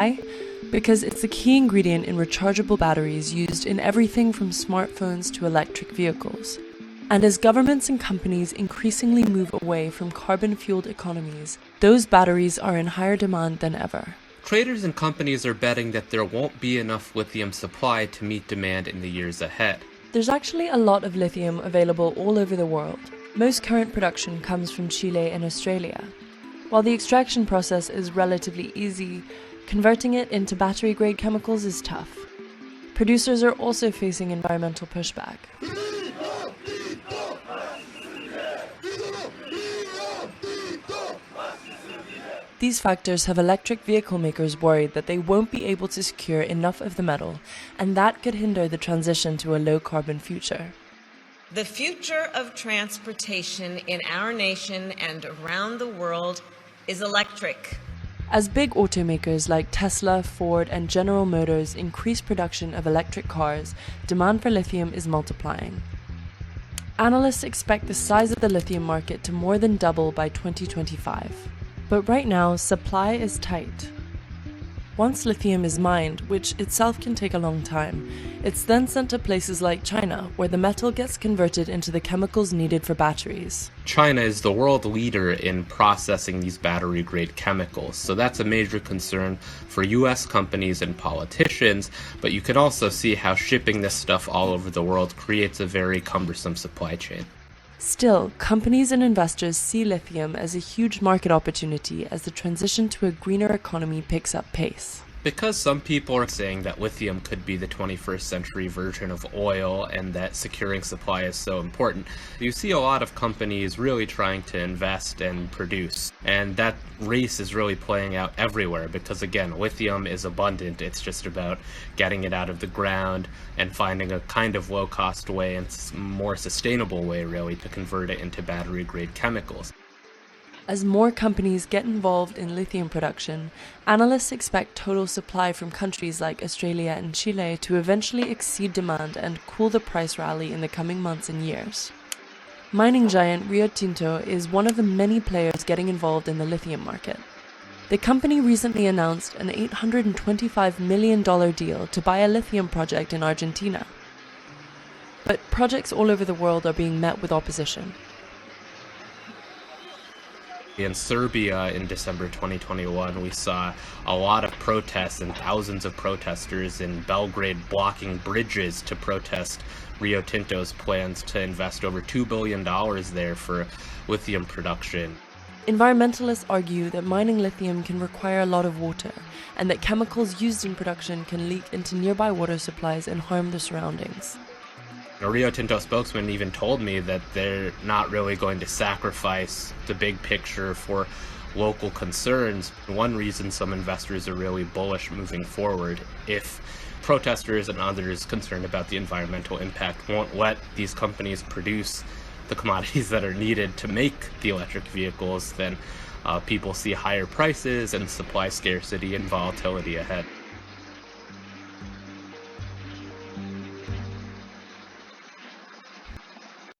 Why? Because it's the key ingredient in rechargeable batteries used in everything from smartphones to electric vehicles. And as governments and companies increasingly move away from carbon-fueled economies, those batteries are in higher demand than ever. Traders and companies are betting that there won't be enough lithium supply to meet demand in the years ahead. There's actually a lot of lithium available all over the world. Most current production comes from Chile and Australia. While the extraction process is relatively easy, converting it into battery-grade chemicals is tough. Producers are also facing environmental pushback. These factors have electric vehicle makers worried that they won't be able to secure enough of the metal, and that could hinder the transition to a low-carbon future. The future of transportation in our nation and around the world is electric. As big automakers like Tesla, Ford, and General Motors increase production of electric cars, demand for lithium is multiplying. Analysts expect the size of the lithium market to more than double by 2025. But right now, supply is tight. Once lithium is mined, which itself can take a long time, it's then sent to places like China, where the metal gets converted into the chemicals needed for batteries. China is the world leader in processing these battery-grade chemicals, so that's a major concern for US companies and politicians, but you can also see how shipping this stuff all over the world creates a very cumbersome supply chain. Still, companies and investors see lithium as a huge market opportunity as the transition to a greener economy picks up pace. Because some people are saying that lithium could be the 21st century version of oil and that securing supply is so important, you see a lot of companies really trying to invest and produce. And that race is really playing out everywhere because, again, lithium is abundant. It's just about getting it out of the ground and finding a kind of low-cost way and more sustainable way, really, to convert it into battery-grade chemicals. As more companies get involved in lithium production, analysts expect total supply from countries like Australia and Chile to eventually exceed demand and cool the price rally in the coming months and years. Mining giant Rio Tinto is one of the many players getting involved in the lithium market. The company recently announced an $825 million deal to buy a lithium project in Argentina. But projects all over the world are being met with opposition. In Serbia in December 2021, we saw a lot of protests and thousands of protesters in Belgrade blocking bridges to protest Rio Tinto's plans to invest over $2 billion there for lithium production. Environmentalists argue that mining lithium can require a lot of water, and that chemicals used in production can leak into nearby water supplies and harm the surroundings. A Rio Tinto spokesman even told me that they're not really going to sacrifice the big picture for local concerns. One reason some investors are really bullish moving forward, if protesters and others concerned about the environmental impact won't let these companies produce the commodities that are needed to make the electric vehicles, then people see higher prices and supply scarcity and volatility ahead.